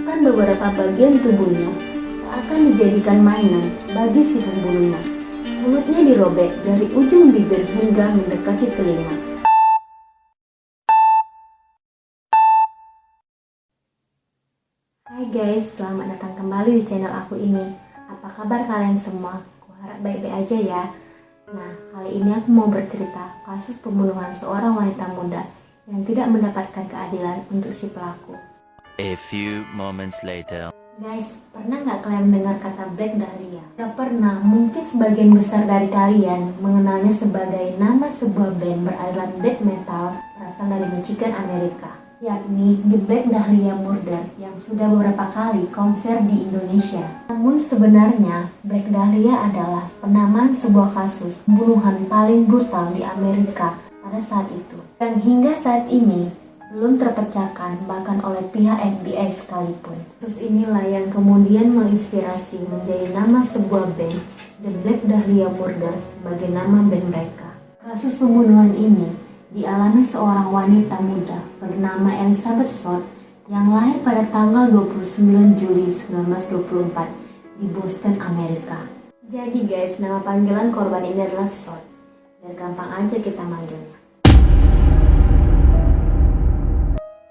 Bahkan beberapa bagian tubuhnya seakan dijadikan mainan bagi si pembunuhnya. Mulutnya dirobek dari ujung bibir hingga mendekati telinga. Hai guys, selamat datang kembali di channel aku ini. Apa kabar kalian semua? Kuharap baik-baik aja ya. Nah, kali ini aku mau bercerita kasus pembunuhan seorang wanita muda yang tidak mendapatkan keadilan untuk si pelaku. A few moments later. Guys, pernah nggak kalian mendengar kata Black Dahlia? Gak pernah, mungkin sebagian besar dari kalian mengenalnya sebagai nama sebuah band beraliran death metal berasal dari Michigan, Amerika, yakni The Black Dahlia Murder yang sudah beberapa kali konser di Indonesia. Namun sebenarnya Black Dahlia adalah penamaan sebuah kasus pembunuhan paling brutal di Amerika pada saat itu, dan hingga saat ini belum terpecahkan bahkan oleh pihak FBI sekalipun. Kasus inilah yang kemudian menginspirasi menjadi nama sebuah band, The Black Dahlia Murder, sebagai nama band mereka. Kasus pembunuhan ini dialami seorang wanita muda bernama Elizabeth Short yang lahir pada tanggal 29 Juli 1924 di Boston, Amerika. Jadi guys, nama panggilan korban ini adalah Short, biar gampang aja kita manggilnya.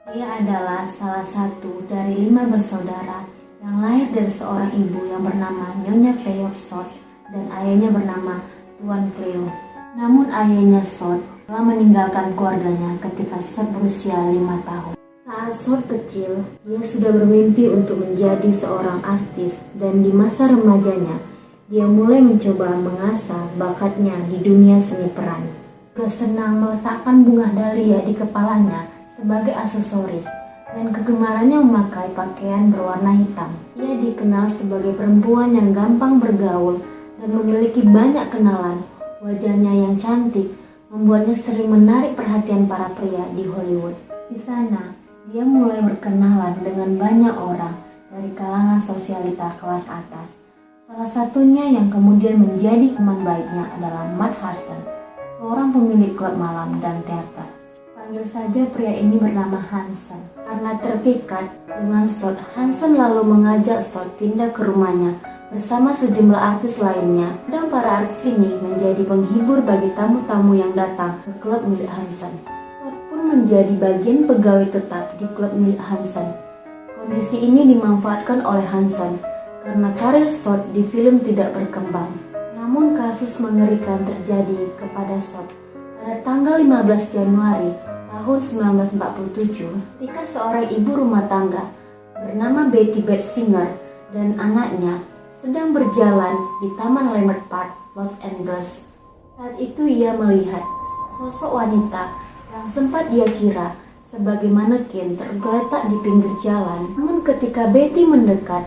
Dia adalah salah satu dari 5 bersaudara yang lahir dari seorang ibu yang bernama Nyonya Fayette Short dan ayahnya bernama Tuan Cleo. Namun ayahnya Short telah meninggalkan keluarganya ketika Short berusia 5 tahun. Saat Short kecil, dia sudah bermimpi untuk menjadi seorang artis, dan di masa remajanya, dia mulai mencoba mengasah bakatnya di dunia seni peran. Dia senang meletakkan bunga dahlia di kepalanya sebagai aksesoris, dan kegemarannya memakai pakaian berwarna hitam. Ia dikenal sebagai perempuan yang gampang bergaul dan memiliki banyak kenalan. Wajahnya yang cantik membuatnya sering menarik perhatian para pria di Hollywood. Di sana, dia mulai berkenalan dengan banyak orang dari kalangan sosialita kelas atas. Salah satunya yang kemudian menjadi teman baiknya adalah Matt Harson, seorang pemilik klub malam dan teater. Panggil saja pria ini bernama Hanson. Karena terpikat dengan Short, Hanson lalu mengajak Short pindah ke rumahnya bersama sejumlah artis lainnya, dan para artis ini menjadi penghibur bagi tamu-tamu yang datang ke klub milik Hanson. Short pun menjadi bagian pegawai tetap di klub milik Hanson. Kondisi ini dimanfaatkan oleh Hanson karena karir Short di film tidak berkembang. Namun kasus mengerikan terjadi kepada Short pada tanggal 15 Januari tahun 1947, ketika seorang ibu rumah tangga bernama Betty Bettsinger dan anaknya sedang berjalan di Taman Leimert Park, Los Angeles. Saat itu ia melihat sosok wanita yang sempat dia kira sebagai manekin tergeletak di pinggir jalan. Namun ketika Betty mendekat,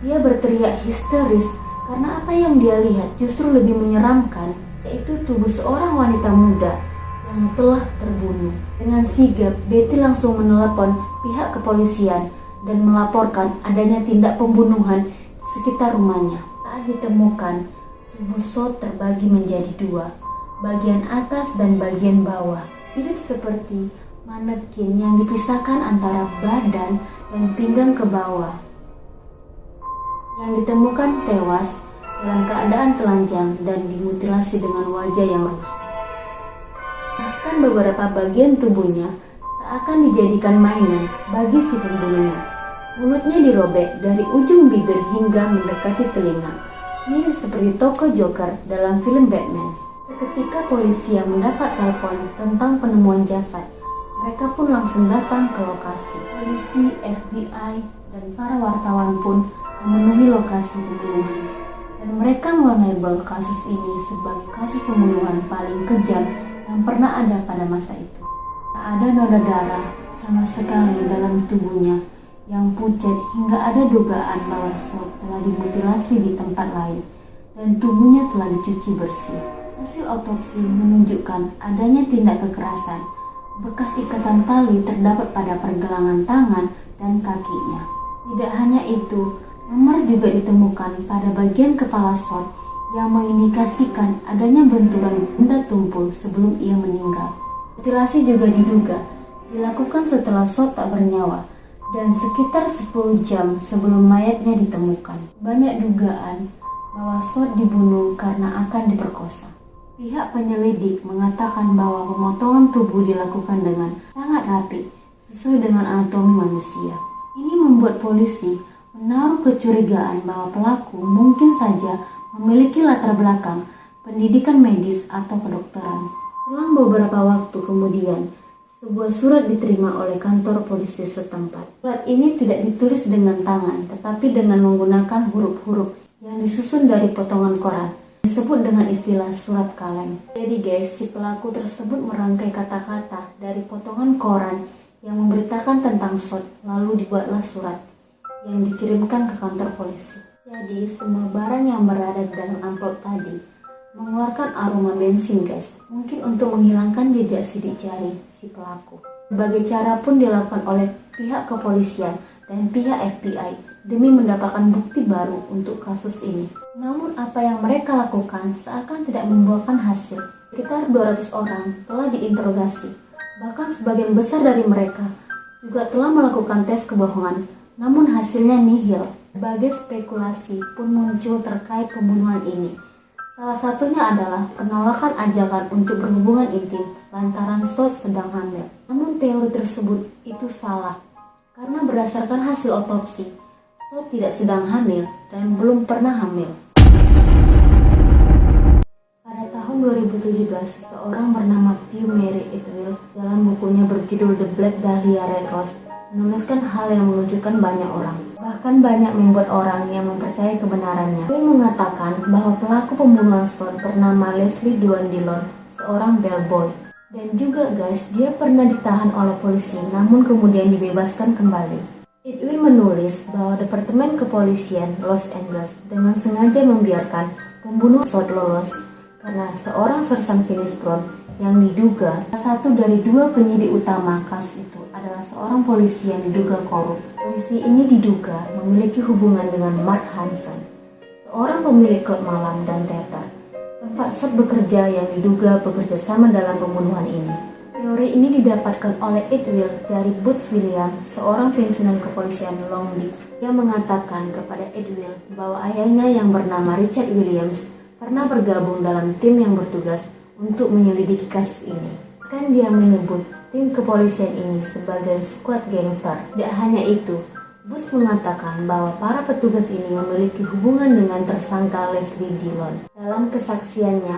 dia berteriak histeris karena apa yang dia lihat justru lebih menyeramkan, yaitu tubuh seorang wanita muda yang telah terbunuh. Dengan sigap, Betty langsung menelepon pihak kepolisian dan melaporkan adanya tindak pembunuhan di sekitar rumahnya. Saat ditemukan, tubuh Short terbagi menjadi 2, bagian atas dan bagian bawah, mirip seperti manekin yang dipisahkan antara badan dan pinggang ke bawah. Yang ditemukan tewas dalam keadaan telanjang dan dimutilasi dengan wajah yang rusak. Bahkan beberapa bagian tubuhnya seakan dijadikan mainan bagi si pembunuhnya. Mulutnya dirobek dari ujung bibir hingga mendekati telinga, mirip seperti tokoh Joker dalam film Batman. Seketika polisi yang mendapat telepon tentang penemuan jasad, mereka pun langsung datang ke lokasi. Polisi, FBI, dan para wartawan pun memenuhi lokasi pembunuhan, dan mereka melabel kasus ini sebagai kasus pembunuhan paling kejam yang pernah ada pada masa itu. Tak ada noda darah sama sekali dalam tubuhnya yang pucat, hingga ada dugaan bahwa Short telah dimutilasi di tempat lain dan tubuhnya telah dicuci bersih. Hasil otopsi menunjukkan adanya tindak kekerasan. Bekas ikatan tali terdapat pada pergelangan tangan dan kakinya. Tidak hanya itu, memar juga ditemukan pada bagian kepala Short yang mengindikasikan adanya benturan benda tumpul sebelum ia meninggal. Mutilasi juga diduga dilakukan setelah Short tak bernyawa dan sekitar 10 jam sebelum mayatnya ditemukan. Banyak dugaan bahwa Sot dibunuh karena akan diperkosa. Pihak penyelidik mengatakan bahwa pemotongan tubuh dilakukan dengan sangat rapi, sesuai dengan anatomi manusia. Ini membuat polisi menaruh kecurigaan bahwa pelaku mungkin saja memiliki latar belakang pendidikan medis atau kedokteran. Selang beberapa waktu kemudian, sebuah surat diterima oleh kantor polisi setempat. Surat ini tidak ditulis dengan tangan, tetapi dengan menggunakan huruf-huruf yang disusun dari potongan koran, disebut dengan istilah surat kaleng. Jadi guys, si pelaku tersebut merangkai kata-kata dari potongan koran yang memberitakan tentang Sot, lalu dibuatlah surat yang dikirimkan ke kantor polisi. Jadi semua barang yang berada di dalam amplop tadi mengeluarkan aroma bensin guys, mungkin untuk menghilangkan jejak sidik jari si pelaku. Berbagai cara pun dilakukan oleh pihak kepolisian dan pihak FBI demi mendapatkan bukti baru untuk kasus ini. Namun apa yang mereka lakukan seakan tidak membuahkan hasil. Sekitar 200 orang telah diinterogasi, bahkan sebagian besar dari mereka juga telah melakukan tes kebohongan, namun hasilnya nihil. Berbagai spekulasi pun muncul terkait pembunuhan ini. Salah satunya adalah penolakan ajakan untuk berhubungan intim lantaran Sot sedang hamil. Namun teori tersebut itu salah, karena berdasarkan hasil otopsi, Sot tidak sedang hamil dan belum pernah hamil. Pada tahun 2017, seseorang bernama Pew Mary Atwill dalam bukunya berjudul The Black Dahlia Red Rose menuliskan hal yang mengejutkan banyak orang. Bahkan banyak membuat orang yang mempercayai kebenarannya. Dia mengatakan bahwa pelaku pembunuhan Sot bernama Leslie Duan Dillon, seorang bellboy. Dan juga guys, dia pernah ditahan oleh polisi namun kemudian dibebaskan kembali. Atwill menulis bahwa Departemen Kepolisian Los Angeles dengan sengaja membiarkan pembunuh Sot lolos karena seorang Sersan Finis Brown yang diduga salah satu dari dua penyidik utama kasus itu adalah seorang polisi yang diduga korup. Polisi ini diduga memiliki hubungan dengan Mark Hansen, seorang pemilik klub malam dan teater, tempat Sot bekerja yang diduga bekerja sama dalam pembunuhan ini. Teori ini didapatkan oleh Atwill dari Butch Williams, seorang pensiunan kepolisian Long Beach. Dia mengatakan kepada Atwill bahwa ayahnya yang bernama Richard Williams pernah bergabung dalam tim yang bertugas untuk menyelidiki kasus ini. Bahkan dia menyebut tim kepolisian ini sebagai squad gangster. Tidak hanya itu, Butch mengatakan bahwa para petugas ini memiliki hubungan dengan tersangka Leslie Dillon. Dalam kesaksiannya,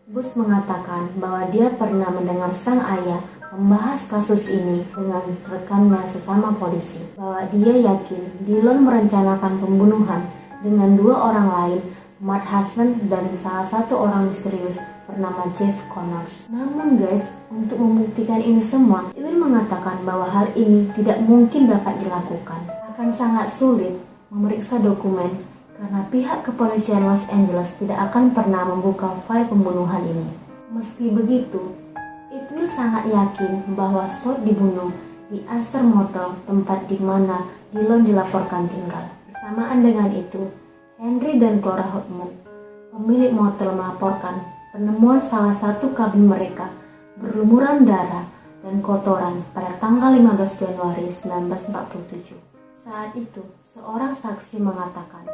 Butch mengatakan bahwa dia pernah mendengar sang ayah membahas kasus ini dengan rekannya sesama polisi, bahwa dia yakin Dillon merencanakan pembunuhan dengan dua orang lain, Mark Hansen dan salah satu orang misterius bernama Jeff Connors. Namun guys, untuk membuktikan ini semua, Atwill mengatakan bahwa hal ini tidak mungkin dapat dilakukan. Akan sangat sulit memeriksa dokumen karena pihak kepolisian Los Angeles tidak akan pernah membuka file pembunuhan ini. Meski begitu, Atwill sangat yakin bahwa Sot dibunuh di Astor Motel, tempat di mana Dillon dilaporkan tinggal. Bersamaan dengan itu, Henry dan Cora Hotman, pemilik motel, melaporkan penemuan salah satu kabin mereka berlumuran darah dan kotoran pada tanggal 15 Januari 1947. Saat itu, seorang saksi mengatakan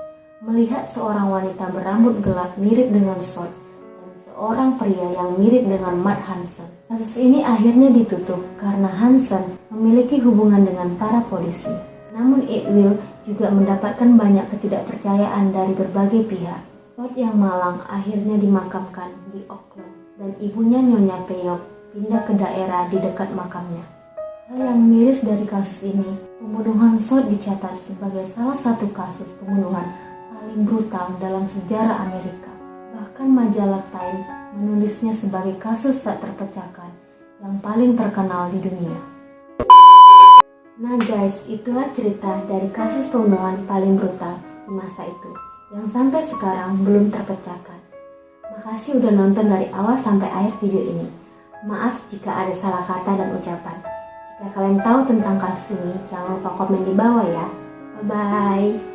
melihat seorang wanita berambut gelap mirip dengan Sot dan seorang pria yang mirip dengan Mark Hansen. Kasus ini akhirnya ditutup karena Hansen memiliki hubungan dengan para polisi. Namun Atwill juga mendapatkan banyak ketidakpercayaan dari berbagai pihak. Sot yang malang akhirnya dimakamkan di Oakland dan ibunya Nyonya Peyok pindah ke daerah di dekat makamnya. Hal yang miris dari kasus ini, pembunuhan Sot dicatat sebagai salah satu kasus pembunuhan paling brutal dalam sejarah Amerika. Bahkan majalah Time menulisnya sebagai kasus tak terpecahkan yang paling terkenal di dunia. Nah guys, itulah cerita dari kasus pembunuhan paling brutal di masa itu yang sampai sekarang belum terpecahkan. Makasih udah nonton dari awal sampai akhir video ini. Maaf jika ada salah kata dan ucapan. Jika kalian tahu tentang kasus ini, jangan lupa komen di bawah ya. Bye-bye.